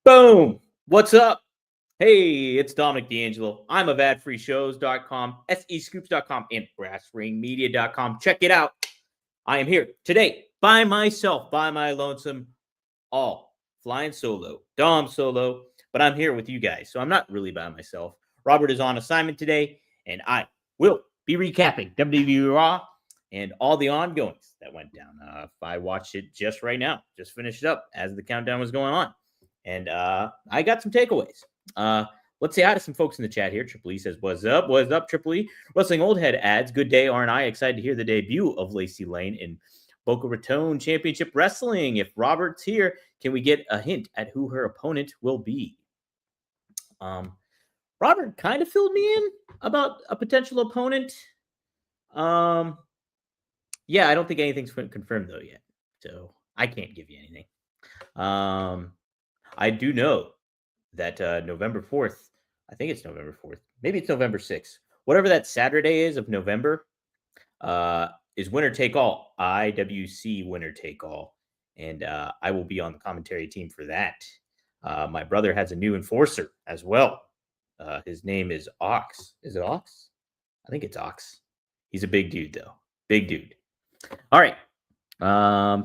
Boom! What's up? Hey, it's Dominic D'Angelo. I'm of adfreeshows.com, SEScoops.com, and brassringmedia.com. Check it out. I am here today by myself, by my lonesome, all flying solo, Dom solo, but I'm here with you guys, so I'm not really by myself. Robert is on assignment today, and I will be recapping WWE Raw and all the ongoings that went down. I watched it just right now, just finished it up as the countdown was going on. And I got some takeaways. Let's say hi to some folks in the chat here. Triple E says, "What's up? What's up, Triple E?" Wrestling Old Head adds, "Good day, aren't I? Excited to hear the debut of Lacey Lane in Boca Raton Championship Wrestling. If Robert's here, can we get a hint at who her opponent will be?" Robert kind of filled me in about a potential opponent. Yeah, I don't think anything's confirmed though yet, so I can't give you anything. I do know that November 4th, I think it's November 4th, maybe it's November 6th, whatever that Saturday is of November, is winner take all, IWC winner take all. And I will be on the commentary team for that. My brother has a new enforcer as well. His name is Ox. Is it Ox? I think it's Ox. He's a big dude, though. Big dude. All right.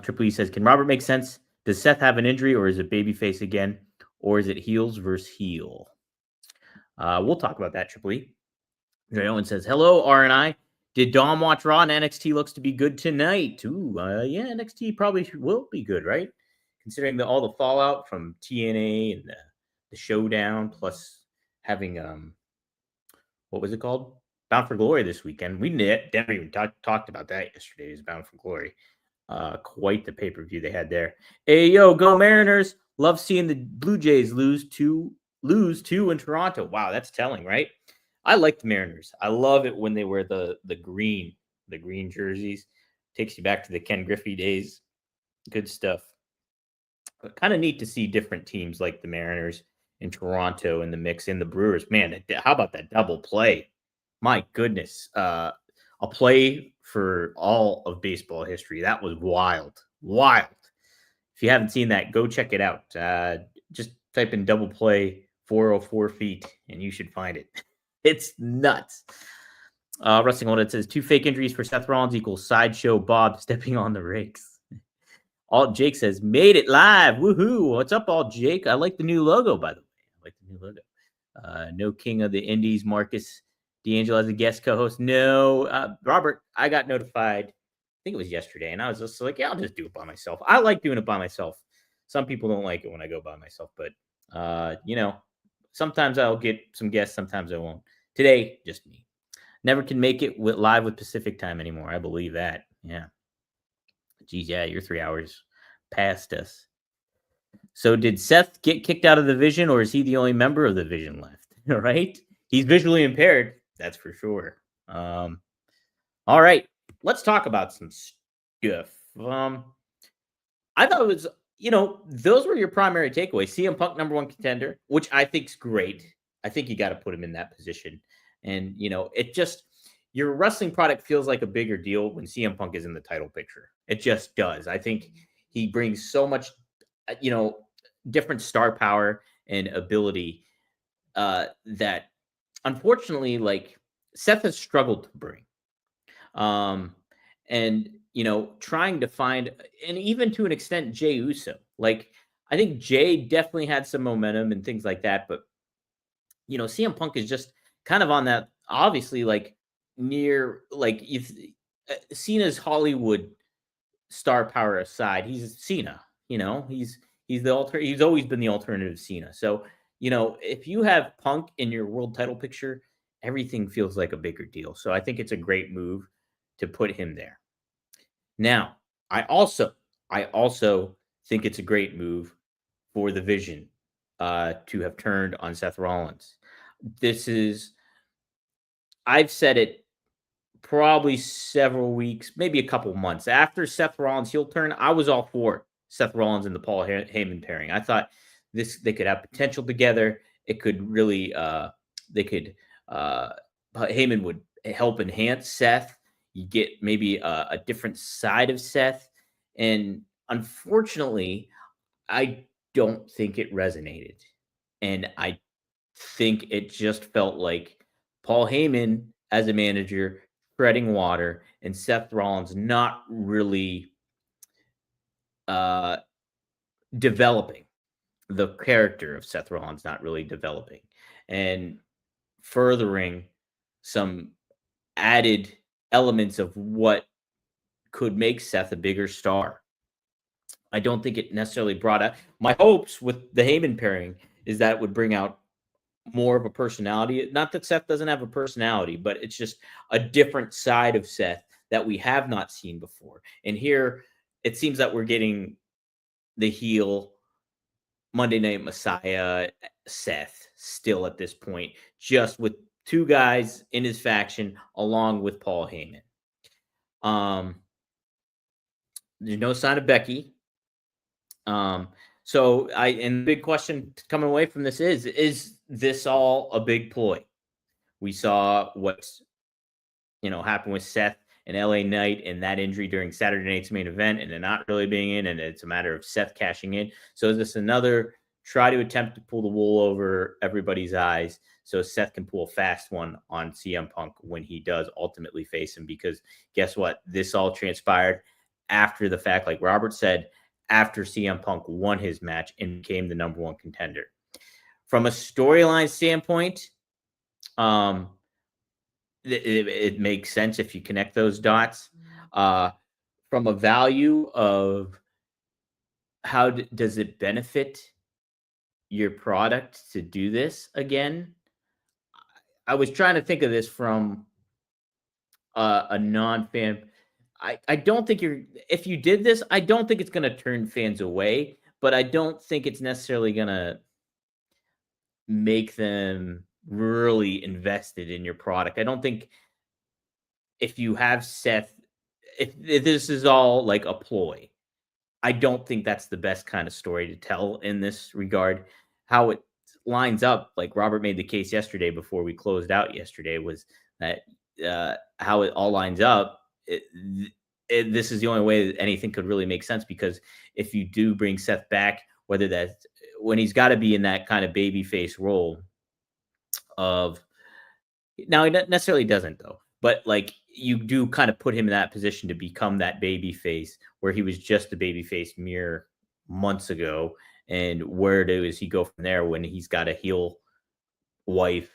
Triple E says, "Can Robert make sense? Does Seth have an injury, or is it babyface again? Or is it heels versus heel?" We'll talk about that, Triple E. Jay Owen says, "Hello, R&I. Did Dom watch Raw and NXT looks to be good tonight?" Ooh, yeah, NXT probably will be good, right? Considering all the fallout from TNA and the showdown, plus having, what was it called? Bound for Glory this weekend. We never even talked about that yesterday. It was Bound for Glory. Quite the pay-per-view they had there. Hey, yo, go Mariners. Love seeing the Blue Jays lose two in Toronto. Wow, that's telling, right? I like the Mariners. I love it when they wear the green jerseys. Takes you back to the Ken Griffey days. Good stuff. But kind of neat to see different teams like the Mariners in Toronto in the mix, in the Brewers. Man, how about that double play? My goodness. A play for all of baseball history. That was wild. Wild. If you haven't seen that, go check it out. Just type in double play 404 feet and you should find it. It's nuts. Wrestling Audit says 2 fake injuries for Seth Rollins equals Sideshow Bob stepping on the rakes. All Jake says, "Made it live. Woohoo. What's up, all Jake? I like the new logo, by the way. I like the new logo. No King of the Indies, Marcus D'Angelo as a guest co-host. No, Robert, I got notified. I think it was yesterday, and I was just like, yeah, I'll just do it by myself. I like doing it by myself. Some people don't like it when I go by myself, but sometimes I'll get some guests, sometimes I won't. Today, just me. Never can make it live with Pacific time anymore. I believe that. Yeah. Geez, yeah, you're 3 hours past us. So did Seth get kicked out of the Vision, or is he the only member of the Vision left? Right? He's visually impaired. That's for sure. All right. Let's talk about some stuff. I thought it was, those were your primary takeaways. CM Punk, number 1 contender, which I think's great. I think you got to put him in that position. And, it just, your wrestling product feels like a bigger deal when CM Punk is in the title picture. It just does. I think he brings so much, different star power and ability that unfortunately, like, Seth has struggled to bring. And, trying to find, and even to an extent, Jey Uso. Like, I think Jey definitely had some momentum and things like that, but, CM Punk is just kind of on that, obviously, like, near, like, if Cena's Hollywood star power aside, he's Cena, he's he's always been the alternative Cena. So, if you have Punk in your world title picture, everything feels like a bigger deal. So I think it's a great move to put him there. Now, I also think it's a great move for the Vision to have turned on Seth Rollins. I've said it probably several weeks, maybe a couple months after Seth Rollins heel turn. I was all for Seth Rollins and the Paul Heyman pairing. I thought they could have potential together. It could really, Heyman would help enhance Seth. You get maybe a different side of Seth. And unfortunately, I don't think it resonated. And I think it just felt like Paul Heyman as a manager treading water and Seth Rollins not really uh developing the character of Seth Rollins, not really developing and furthering some added elements of what could make Seth a bigger star. I don't think it necessarily brought out my hopes with the Heyman pairing is that it would bring out more of a personality. Not that Seth doesn't have a personality, but it's just a different side of Seth that we have not seen before. And here it seems that we're getting the heel Monday Night Messiah Seth still at this point, just with two guys in his faction along with Paul Heyman. Um, there's no sign of Becky. Um, so I and the big question coming away from this is this all a big ploy? We saw what's happened with Seth and LA Knight and that injury during Saturday night's main event, and they're not really being in, and it's a matter of Seth cashing in. So is this another try to attempt to pull the wool over everybody's eyes so Seth can pull a fast one on CM Punk when he does ultimately face him? Because guess what? This all transpired after the fact, like Robert said, after CM Punk won his match and became the number one contender. From a storyline standpoint, um, it makes sense if you connect those dots. Uh, from a value of how does it benefit your product to do this again? I was trying to think of this from a non-fan. I don't think if you did this, I don't think it's going to turn fans away, but I don't think it's necessarily going to make them really invested in your product. I don't think if you have Seth, if this is all like a ploy, I don't think that's the best kind of story to tell in this regard. How it lines up, like Robert made the case yesterday before we closed out yesterday, was that how it all lines up. This is the only way that anything could really make sense because if you do bring Seth back, whether that's when he's got to be in that kind of baby face role of now he not necessarily doesn't though, but like you do kind of put him in that position to become that baby face where he was just a baby face mere months ago. And where does he go from there when he's got a heel wife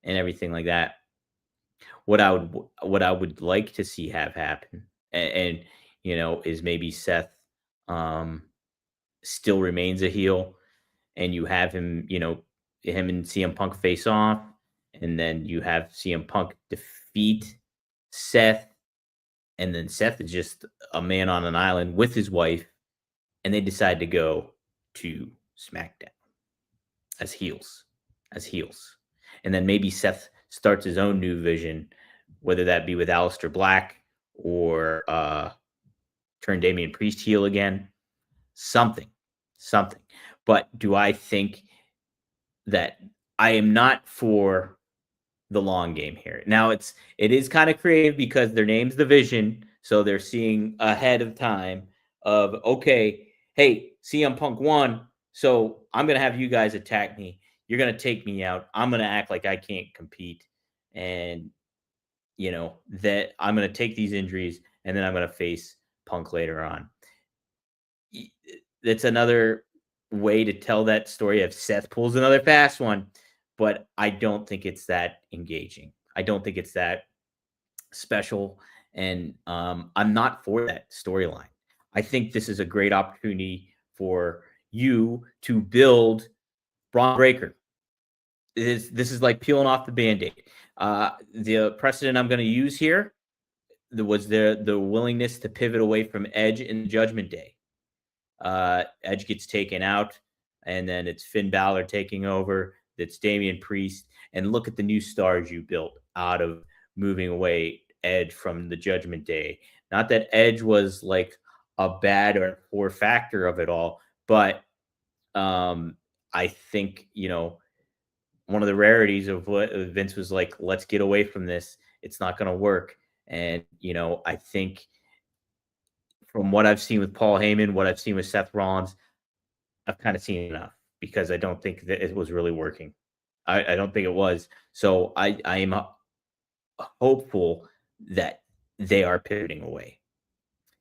and everything like that? What I would like to see have happen, and is maybe Seth um still remains a heel and you have him, him and CM Punk face off, and then you have CM Punk defeat Seth, and then Seth is just a man on an island with his wife, and they decide to go to SmackDown as heels, as heels. And then maybe Seth starts his own new vision, whether that be with Aleister Black or turn Damian Priest heel again, something, something. But do I think that I am not for the long game here? Now it is kind of creative because their name's the Vision, so they're seeing ahead of time of okay, hey, CM Punk won, so I'm gonna have you guys attack me. You're gonna take me out. I'm gonna act like I can't compete, and that I'm gonna take these injuries, and then I'm gonna face Punk later on. That's another way to tell that story if Seth pulls another fast one, but I don't think it's that engaging. I don't think it's that special, and I'm not for that storyline. I think this is a great opportunity for you to build Braun Breaker. This is like peeling off the Band-Aid. The precedent I'm going to use here was the willingness to pivot away from Edge in Judgment Day. Edge gets taken out, and then it's Finn Balor taking over. That's Damian Priest. And look at the new stars you built out of moving away Edge from the Judgment Day. Not that Edge was like a bad or poor factor of it all, but I think, one of the rarities of what Vince was like, let's get away from this. It's not going to work. And, I think from what I've seen with Paul Heyman, what I've seen with Seth Rollins, I've kind of seen enough because I don't think that it was really working. I don't think it was. So I am hopeful that they are pivoting away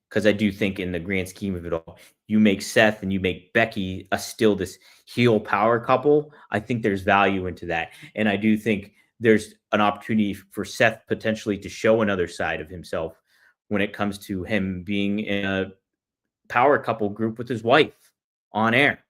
because I do think in the grand scheme of it all, you make Seth and you make Becky a still this heel power couple. I think there's value into that, and I do think there's an opportunity for Seth potentially to show another side of himself when it comes to him being in a power couple group with his wife on air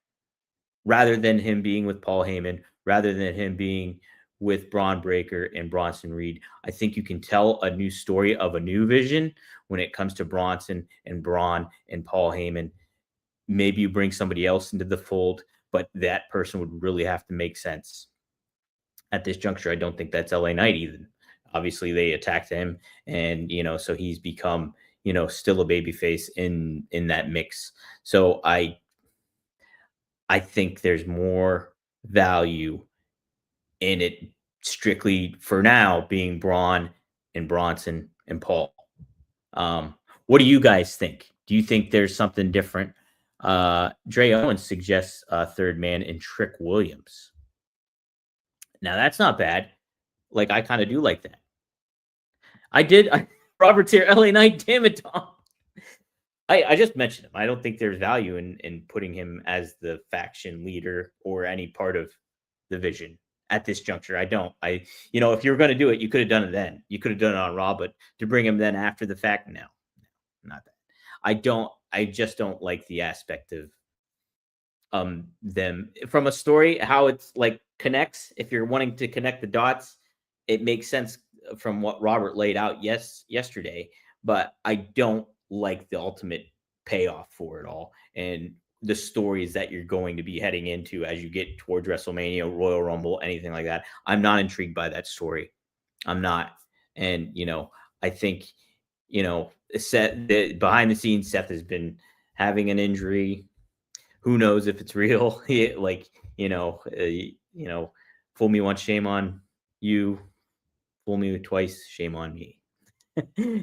rather than him being with Paul Heyman, rather than him being with Braun Breaker and Bronson Reed. I think you can tell a new story of a new vision when it comes to Bronson and Braun and Paul Heyman. Maybe you bring somebody else into the fold, but that person would really have to make sense. At this juncture, I don't think that's LA Knight either. Obviously, they attacked him, and so he's become still a babyface in that mix. So I think there's more value in it strictly for now being Braun and Bronson and Paul. What do you guys think? Do you think there's something different? Dre Owens suggests a third man in Trick Williams. Now that's not bad. Like I kind of do like that. I did. Robert's here. LA Knight. Damn it, Tom. I just mentioned him. I don't think there's value in putting him as the faction leader or any part of the vision at this juncture. I don't. If you were going to do it, you could have done it then. You could have done it on Raw, but to bring him then after the fact, no, not that. I don't. I just don't like the aspect of them from a story how it's like connects. If you're wanting to connect the dots, it makes sense from what Robert laid out yesterday, but I don't like the ultimate payoff for it all and the stories that you're going to be heading into as you get towards WrestleMania, Royal Rumble, anything like that. I'm not intrigued by that story. I'm not. And I think Seth, behind the scenes, Seth has been having an injury. Who knows if it's real? Like fool me once, shame on you. Fool me twice, shame on me.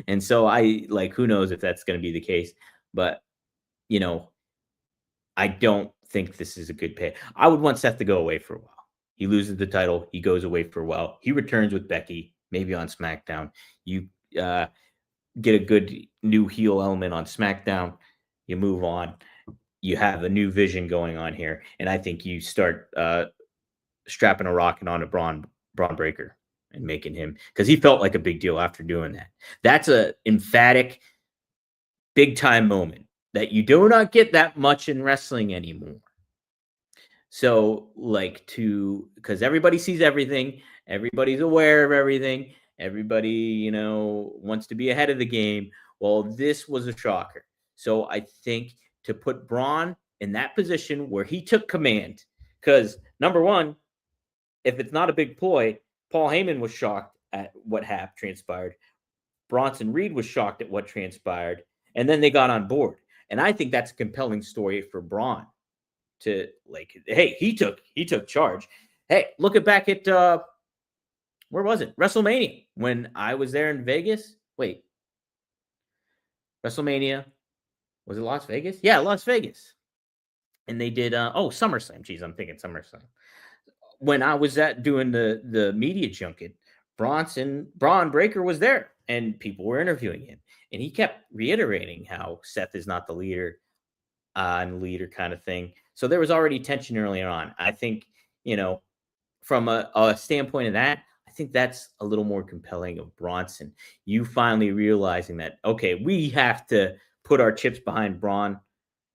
And so I like who knows if that's going to be the case, but you know, I don't think this is a good pay. I would want Seth to go away for a while. He loses the title, he goes away for a while. He returns with Becky, maybe on SmackDown. You get a good new heel element on SmackDown. You move on. You have a new vision going on here, and I think you start strapping a rocket onto Braun Breaker and making him because he felt like a big deal after doing that. That's a emphatic, big time moment that you do not get that much in wrestling anymore. So, because everybody sees everything, everybody's aware of everything, everybody, wants to be ahead of the game. Well, this was a shocker. So, I think to put Braun in that position where he took command, because number one, if it's not a big ploy, Paul Heyman was shocked at what transpired. Bronson Reed was shocked at what transpired, and then they got on board. And I think that's a compelling story for Braun to hey, he took charge. Hey, look back at where was it? WrestleMania when I was there in Vegas. Wait, WrestleMania was it Las Vegas? Yeah, Las Vegas. And they did SummerSlam. Geez, I'm thinking SummerSlam. When I was doing the media junket, Braun Breaker was there and people were interviewing him. And he kept reiterating how Seth is not the leader and leader kind of thing. So there was already tension early on. I think, from a standpoint of that, I think that's a little more compelling of Bronson. You finally realizing that, okay, we have to put our chips behind Braun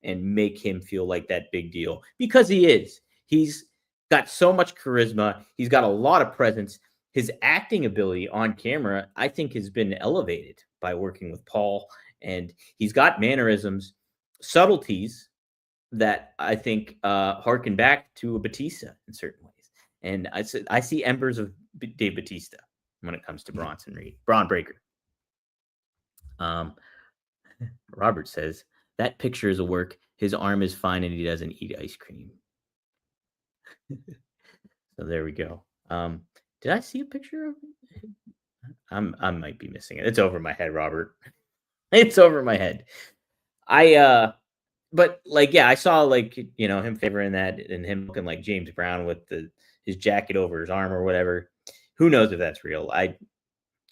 and make him feel like that big deal because he is. He's got so much charisma. He's got a lot of presence. His acting ability on camera, I think, has been elevated by working with Paul. And he's got mannerisms, subtleties that I think harken back to a Batista in certain ways. And I see embers of Dave Batista when it comes to Braun Breaker. Robert says, that picture is a work. His arm is fine and he doesn't eat ice cream. So there we go. Did I see a picture of it? I might be missing it. It's over my head, Robert. It's over my head. but like, yeah, I saw like him favoring that and him looking like James Brown with his jacket over his arm or whatever. Who knows if that's real? I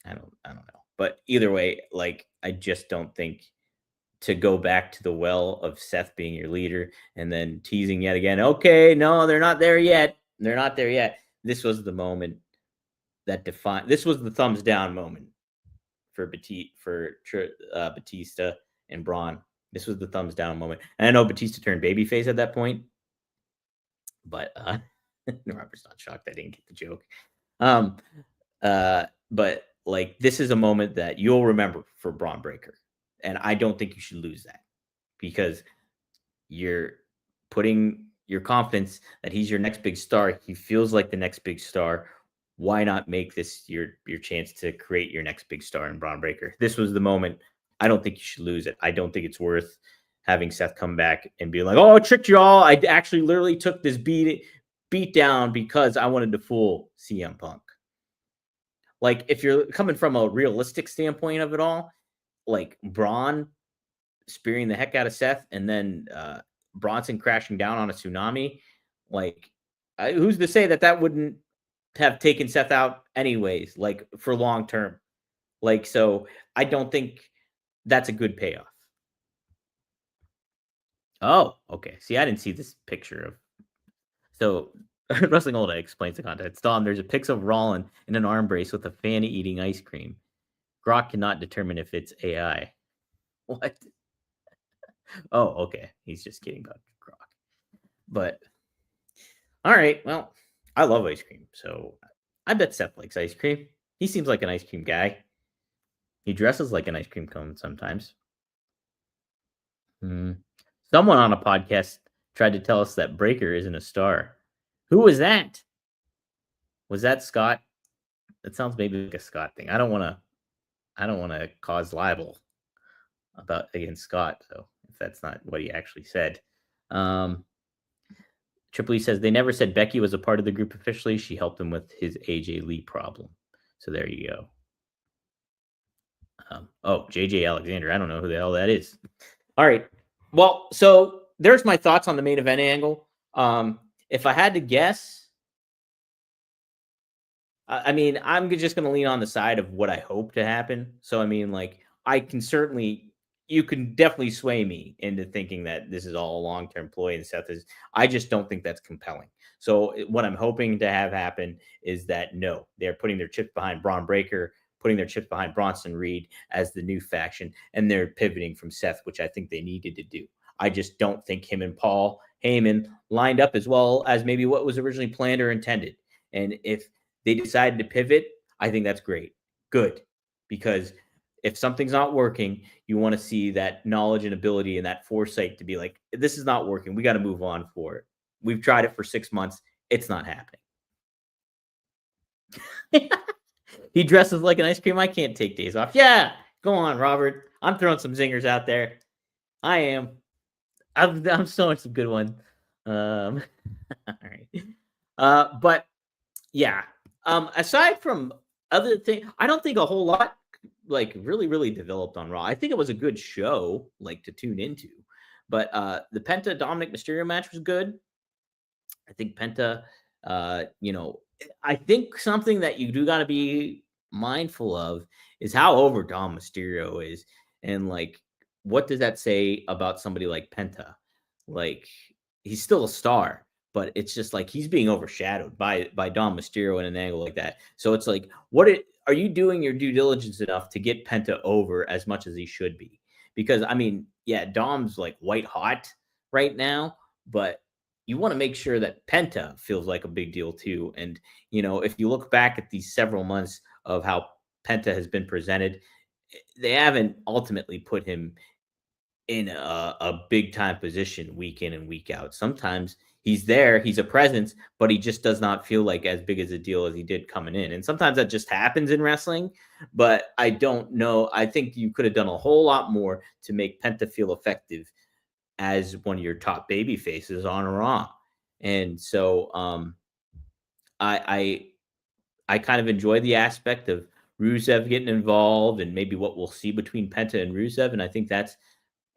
don't know. But either way, like I just don't think to go back to the well of Seth being your leader and then teasing yet again. Okay, no, they're not there yet. They're not there yet. This was the moment that defined. This was the thumbs down moment for Batista and Braun. This was the thumbs down moment. And I know Batista turned babyface at that point, but Robert's not shocked I didn't get the joke. Um, but like this is a moment that you'll remember for Braun Breaker, and I don't think you should lose that because you're putting your confidence that he's your next big star. He feels like the next big star. Why not make this your chance to create your next big star in Braun Breaker? This was the moment. I don't think you should lose it. I don't think it's worth having Seth come back and be like, "Oh, I tricked y'all. I actually literally took this beat down because I wanted to fool CM Punk." Like if you're coming from a realistic standpoint of it all, like Braun spearing the heck out of Seth and then Bronson crashing down on a tsunami, like who's to say that that wouldn't have taken Seth out anyways, like for long term. Like so I don't think that's a good payoff. Oh, okay. See, I didn't see this picture of so Wrestling Old explains the context. Dom, there's a picture of Rollin in an arm brace with a fan eating ice cream. Grok cannot determine if it's AI. What? Oh, okay. He's just kidding about Grok. But all right, well, I love ice cream, so I bet Seth likes ice cream. He seems like an ice cream guy. He dresses like an ice cream cone sometimes. Hmm. Someone on a podcast tried to tell us that Breaker isn't a star. Who was that? Was that Scott? That sounds maybe like a Scott thing. I don't want to. I don't want to cause libel about against Scott. So if that's not what he actually said, um, Triple E says they never said Becky was a part of the group officially. She helped him with his AJ Lee problem. So there you go. Oh, JJ Alexander. I don't know who the hell that is. All right. Well, so there's my thoughts on the main event angle. If I had to guess, I mean, I'm just going to lean on the side of what I hope to happen. So, I mean, like, you can definitely sway me into thinking that this is all a long term ploy and Seth is, I just don't think that's compelling. So, what I'm hoping to have happen is that no, they're putting their chips behind Braun Breaker, putting their chips behind Bronson Reed as the new faction, and they're pivoting from Seth, which I think they needed to do. I just don't think him and Paul Heyman lined up as well as maybe what was originally planned or intended. And if they decided to pivot, I think that's great. Good. Because if something's not working, you want to see that knowledge and ability and that foresight to be like, this is not working. We got to move on for it. We've tried it for 6 months. It's not happening. He dresses like an ice cream. I can't take days off. Yeah, go on, Robert. I'm throwing some zingers out there. I am. I'm throwing some good one. All right. But yeah. Aside from other things, I don't think a whole lot like really developed on Raw. I think it was a good show, like to tune into. But the Penta Dominic Mysterio match was good. I think Penta, I think something that you do got to be mindful of is how over Dom Mysterio is, and like, what does that say about somebody like Penta? Like, he's still a star, but it's just like he's being overshadowed by Dom Mysterio in an angle like that. So it's like, are you doing your due diligence enough to get Penta over as much as he should be? Because I mean, yeah, Dom's like white hot right now, but you want to make sure that Penta feels like a big deal too. And, if you look back at these several months of how Penta has been presented, they haven't ultimately put him in a big time position week in and week out. Sometimes he's there, he's a presence, but he just does not feel like as big as a deal as he did coming in. And sometimes that just happens in wrestling, but I don't know. I think you could have done a whole lot more to make Penta feel effective as one of your top baby faces on Raw. And so I I kind of enjoy the aspect of Rusev getting involved and maybe what we'll see between Penta and Rusev. And I think that's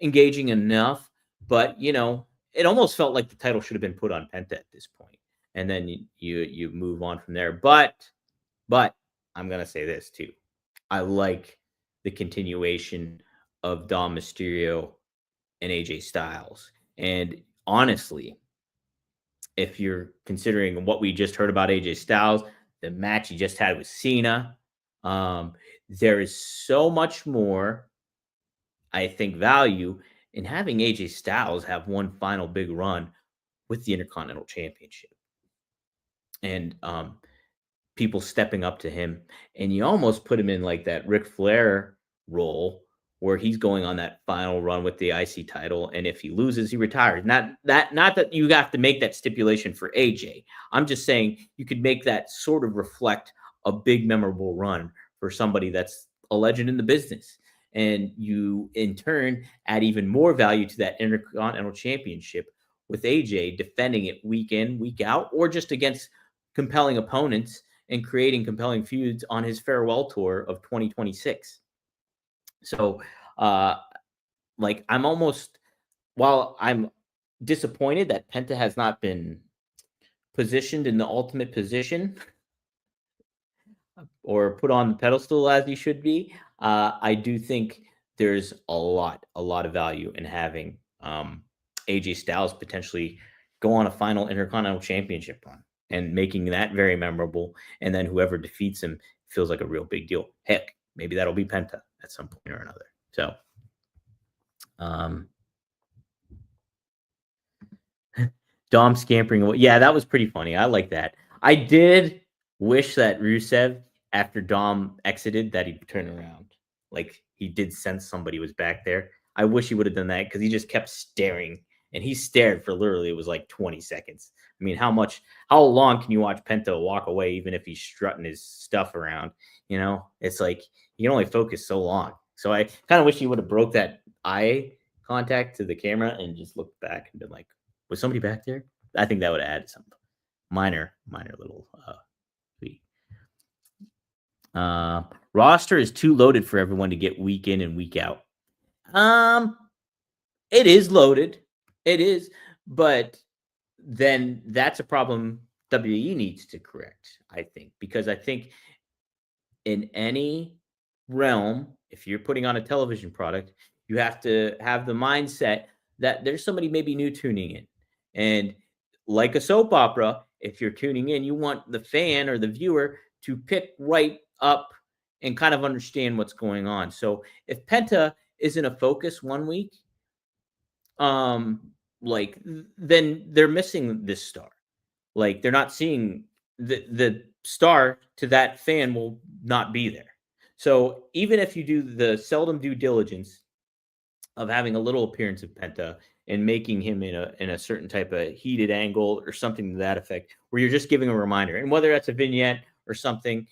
engaging enough. but it almost felt like the title should have been put on Penta at this point, and then you move on from there. But I'm gonna say this too. I like the continuation of Dom Mysterio and AJ Styles. And honestly, if you're considering what we just heard about AJ Styles, the match he just had with Cena, um, there is so much more, I think, value in having AJ Styles have one final big run with the Intercontinental Championship. And people stepping up to him, and you almost put him in like that Ric Flair role where he's going on that final run with the IC title, and if he loses, he retires. Not that you have to make that stipulation for AJ. I'm just saying you could make that sort of reflect a big memorable run for somebody that's a legend in the business. And you in turn add even more value to that Intercontinental Championship with AJ defending it week in, week out, or just against compelling opponents and creating compelling feuds on his farewell tour of 2026. So, uh, like, I'm almost, while I'm disappointed that Penta has not been positioned in the ultimate position or put on the pedestal as he should be, I do think there's a lot of value in having AJ Styles potentially go on a final Intercontinental Championship run and making that very memorable. And then whoever defeats him feels like a real big deal. Heck, maybe that'll be Penta at some point or another. So, um, Dom scampering away. Yeah, that was pretty funny. I like that. I did wish that Rusev, after Dom exited, that he'd turn around. Like he did sense somebody was back there. I wish he would have done that because he just kept staring, and he stared for literally it was like 20 seconds. I mean, how long can you watch Penta walk away even if he's strutting his stuff around? It's like you can only focus so long. So I kind of wish he would have broke that eye contact to the camera and just looked back and been like, was somebody back there? I think that would add some minor little tweak. Roster is too loaded for everyone to get week in and week out. It is loaded. It is, but then that's a problem WWE needs to correct, I think, because I think in any realm, if you're putting on a television product, you have to have the mindset that there's somebody maybe new tuning in. And like a soap opera, if you're tuning in, you want the fan or the viewer to pick right up and kind of understand what's going on. So if Penta isn't a focus one week, um, then they're missing this star. Like they're not seeing the star to that fan will not be there. So even if you do the seldom due diligence of having a little appearance of Penta and making him in a certain type of heated angle or something to that effect, where you're just giving a reminder, and whether that's a vignette or something,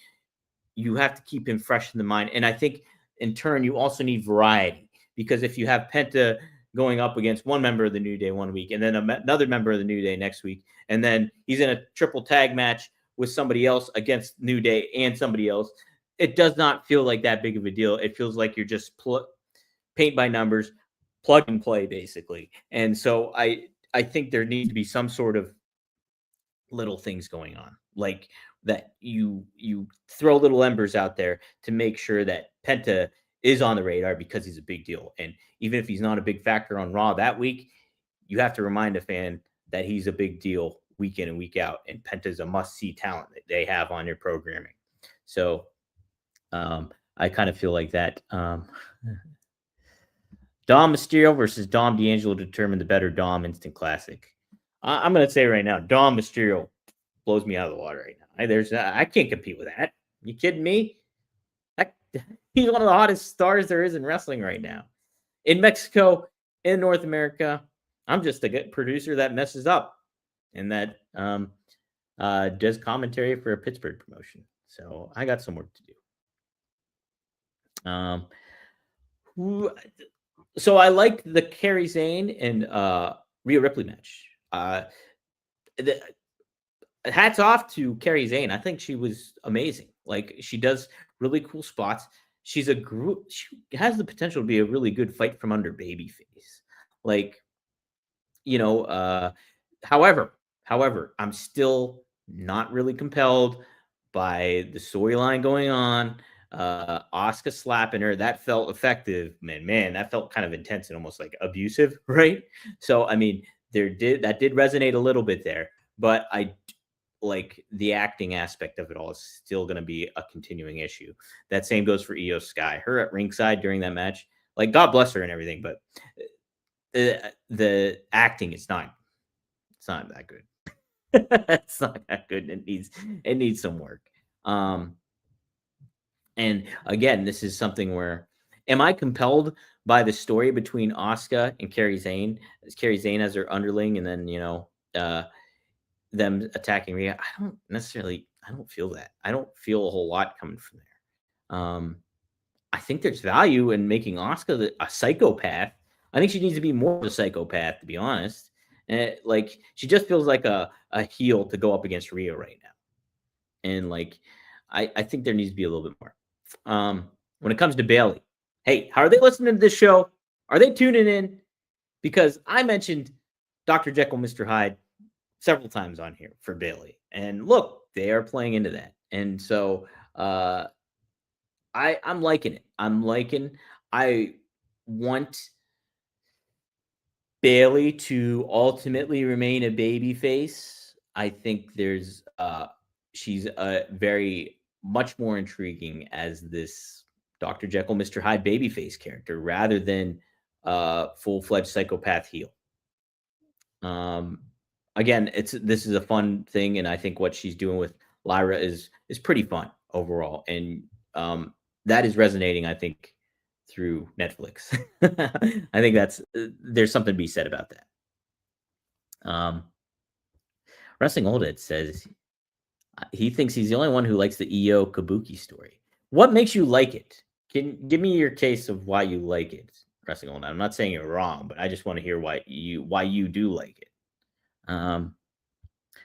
you have to keep him fresh in the mind. And I think in turn, you also need variety because if you have Penta going up against one member of the New Day one week and then another member of the New Day next week, and then he's in a triple tag match with somebody else against New Day and somebody else, it does not feel like that big of a deal. It feels like you're just paint by numbers, plug and play, basically. And so I think there needs to be some sort of little things going on, like that you throw little embers out there to make sure that Penta is on the radar because he's a big deal. And even if he's not a big factor on Raw that week, you have to remind a fan that he's a big deal week in and week out. And Penta is a must-see talent that they have on your programming. So I kind of feel like that. Dom Mysterio versus Dom D'Angelo determined the better Dom Instant Classic. I'm going to say right now, Dom Mysterio blows me out of the water right now. I can't compete with that. You kidding me? He's one of the hottest stars there is in wrestling right now. In Mexico, in North America, I'm just a good producer that messes up and that does commentary for a Pittsburgh promotion. So I got some work to do. So I like the Kairi Sane and Rhea Ripley match. Hats off to Kairi Sane. I think she was amazing. Like she does really cool spots. She has the potential to be a really good fight from under babyface. Like you know, however, I'm still not really compelled by the storyline going on. Oscar slapping her, that felt effective, man, that felt kind of intense and almost like abusive, right? So, I mean, that did resonate a little bit there, but like the acting aspect of it all is still going to be a continuing issue. That same goes for Io Sky. Her at ringside during that match, like God bless her and everything, but the acting is not it's not that good. It's not that good. It needs some work. Um, and again, this is something where am I compelled by the story between Asuka and Kerry Zane? As Kerry Zane as her underling, and then uh, them attacking Rhea. I don't feel that. I don't feel a whole lot coming from there. I think there's value in making Asuka a psychopath. I think she needs to be more of a psychopath, to be honest. And like she just feels like a heel to go up against Rhea right now. And like I think there needs to be a little bit more. When it comes to Bailey, hey, how are they listening to this show? Are they tuning in? Because I mentioned Dr. Jekyll, Mr. Hyde several times on here for Bailey. And look, they are playing into that. And so I'm liking it. I want Bailey to ultimately remain a baby face. I think she's very much more intriguing as this Dr. Jekyll, Mr. Hyde babyface character rather than full-fledged psychopath heel. Um, again, this is a fun thing, and I think what she's doing with Lyra is pretty fun overall, and that is resonating. I think through Netflix. I think there's something to be said about that. Wrestling Old Ed says he thinks he's the only one who likes the EO Kabuki story. What makes you like it? Can give me your case of why you like it, Wrestling Old Ed. I'm not saying you're wrong, but I just want to hear why you do like it.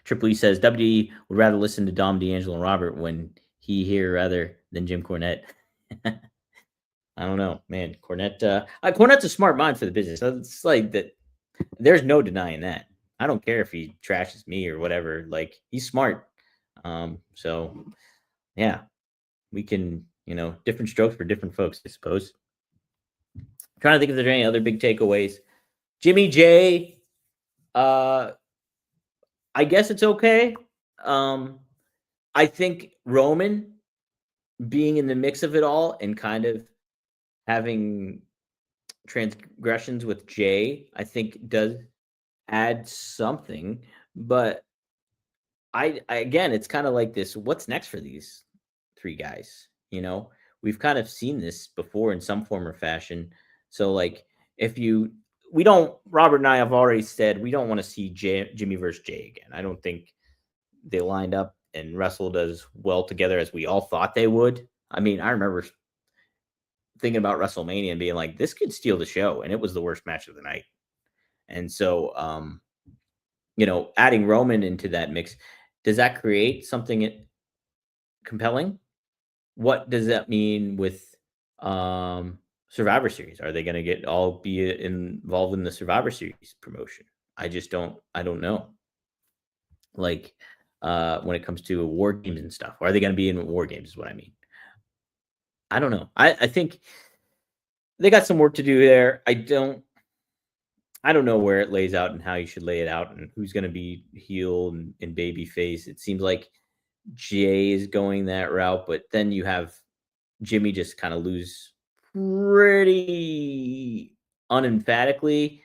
Triple E says WWE would rather listen to Dom D'Angelo and Robert when he here rather than Jim Cornette. I don't know, man. Cornette's a smart mind for the business. It's like that. There's no denying that. I don't care if he trashes me or whatever. Like he's smart. So yeah, we can, different strokes for different folks, I suppose. I'm trying to think if there's any other big takeaways. Jimmy J, I guess it's okay. I think Roman being in the mix of it all and kind of having transgressions with Jay, I think does add something. But I again, it's kind of like this. What's next for these three guys? We've kind of seen this before in some form or fashion. So like, we don't. Robert and I have already said we don't want to see Jimmy versus Jay again. I don't think they lined up and wrestled as well together as we all thought they would. I mean, I remember thinking about WrestleMania and being like, this could steal the show, and it was the worst match of the night. And so, adding Roman into that mix, does that create something compelling? What does that mean with Survivor Series? Are they going to be involved in the Survivor Series promotion? I don't know. Like when it comes to war games and stuff, are they going to be in war games? Is what I mean. I don't know. I think they got some work to do there. I don't know where it lays out and how you should lay it out and who's going to be heel and baby face. It seems like Jay is going that route, but then you have Jimmy just kind of lose pretty unemphatically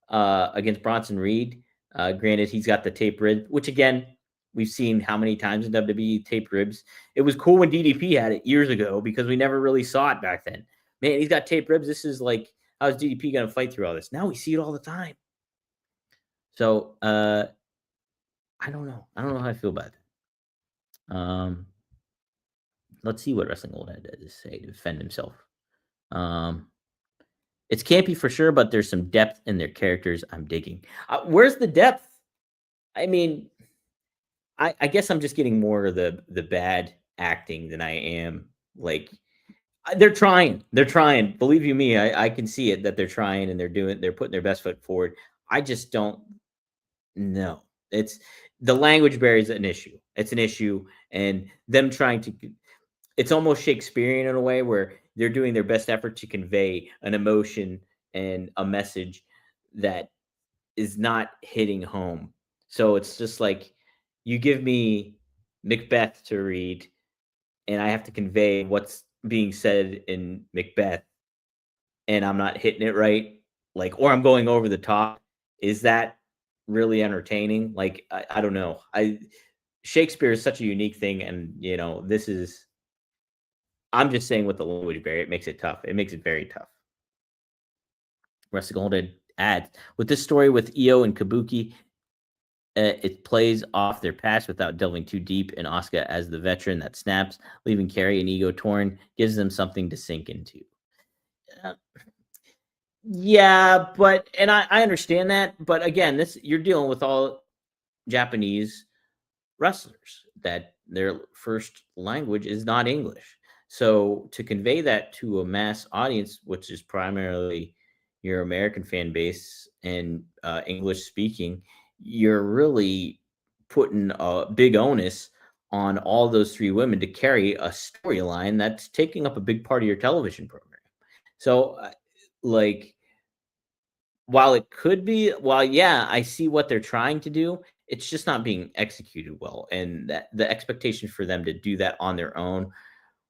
against Bronson Reed. Granted, he's got the tape rib, which again, we've seen how many times in WWE tape ribs. It was cool when DDP had it years ago because we never really saw it back then. Man, he's got tape ribs. This is like, how's DDP going to fight through all this? Now we see it all the time. So, I don't know. I don't know how I feel about it. Let's see what Wrestling Old Head had to say to defend himself. It's campy for sure, but there's some depth in their characters I'm digging. Where's the depth? I mean, I guess I'm just getting more of the bad acting than I am like they're trying. They're trying. Believe you me, I can see it that they're trying and they're putting their best foot forward. I just don't know. It's the language barrier is an issue. It's an issue, and them trying to. It's almost Shakespearean in a way where they're doing their best effort to convey an emotion and a message that is not hitting home. So it's just like you give me Macbeth to read, and I have to convey what's being said in Macbeth, and I'm not hitting it right, like, or I'm going over the top. Is that really entertaining? Like, I don't know. I Shakespeare is such a unique thing, and this is. I'm just saying with the language barrier, it makes it tough. It makes it very tough. Rusty Golden adds with this story with Io and Kabuki, it plays off their past without delving too deep, and Asuka as the veteran that snaps, leaving Carrie and ego torn, gives them something to sink into. Uh, yeah, but and I understand that, but again, this you're dealing with all Japanese wrestlers that their first language is not English. So to convey that to a mass audience, which is primarily your American fan base and English speaking, you're really putting a big onus on all those three women to carry a storyline that's taking up a big part of your television program. So, like, while yeah, I see what they're trying to do, it's just not being executed well. And that the expectation for them to do that on their own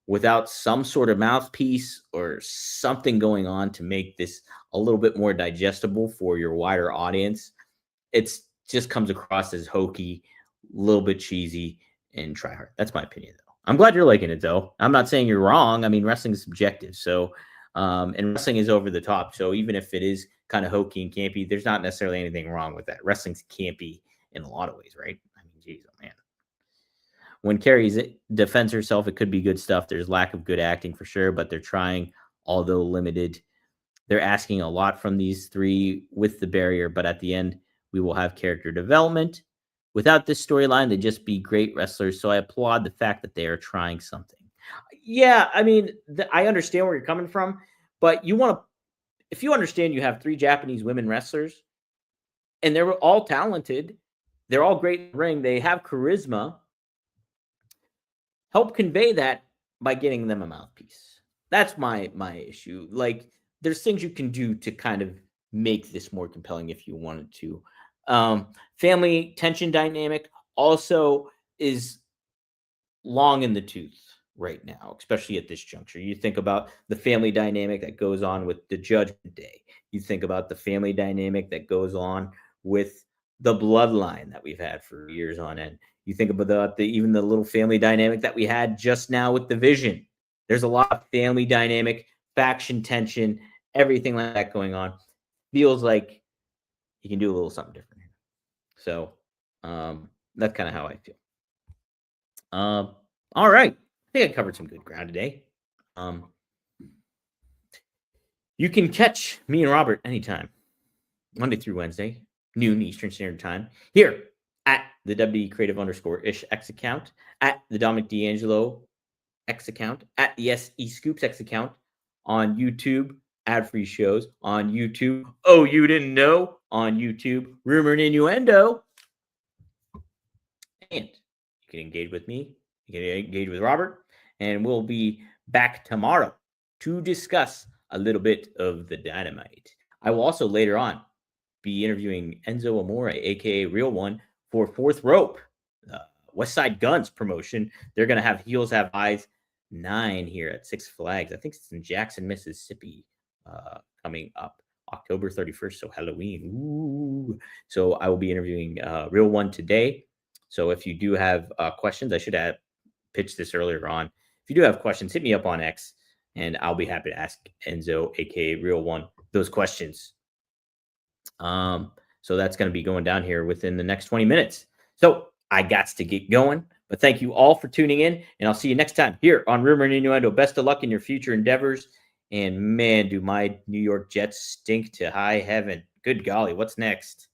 without some sort of mouthpiece or something going on to make this a little bit more digestible for your wider audience, it's just comes across as hokey, a little bit cheesy, and try hard. That's my opinion, though. I'm glad you're liking it, though. I'm not saying you're wrong. I mean, wrestling is subjective, so and wrestling is over the top. So even if it is kind of hokey and campy, there's not necessarily anything wrong with that. Wrestling's campy in a lot of ways, right? I mean, geez, oh man. When Carrie defends herself, it could be good stuff. There's lack of good acting for sure, but they're trying, although limited. They're asking a lot from these three with the barrier, but at the end, we will have character development. Without this storyline, they'd just be great wrestlers. So I applaud the fact that they are trying something. Yeah, I mean, I understand where you're coming from, but if you understand you have three Japanese women wrestlers and they're all talented, they're all great in the ring, they have charisma, help convey that by getting them a mouthpiece. That's my issue. Like, there's things you can do to kind of make this more compelling if you wanted to. Family tension dynamic also is long in the tooth right now, especially at this juncture. You think about the family dynamic that goes on with the Judgment Day. You think about the family dynamic that goes on with the bloodline that we've had for years on end. You think about even the little family dynamic that we had just now with the Vision. There's a lot of family dynamic, faction tension, everything like that going on. Feels like you can do a little something different here. So that's kind of how I feel. All right. I think I covered some good ground today. You can catch me and Robert anytime, Monday through Wednesday, noon Eastern Standard Time, here at the WD Creative _ish X account, at the Dominic D'Angelo X account, at the SE Scoops X account, on YouTube, ad-free shows, on YouTube. Oh, you didn't know? On YouTube, Rumor and Innuendo. And you can engage with me. You can engage with Robert. And we'll be back tomorrow to discuss a little bit of the Dynamite. I will also later on be interviewing Enzo Amore, a.k.a. Real One, for Fourth Rope, West Side Guns promotion. They're going to have Heels Have Eyes 9 here at Six Flags. I think it's in Jackson, Mississippi, coming up October 31st, so Halloween. Ooh. So I will be interviewing Real One today. So if you do have questions, I should have pitched this earlier on. If you do have questions, hit me up on X, and I'll be happy to ask Enzo, aka Real One, those questions. So that's going to be going down here within the next 20 minutes. So I got to get going, but thank you all for tuning in, and I'll see you next time here on Rumor and Innuendo. Best of luck in your future endeavors. And man, do my New York Jets stink to high heaven. Good golly, what's next?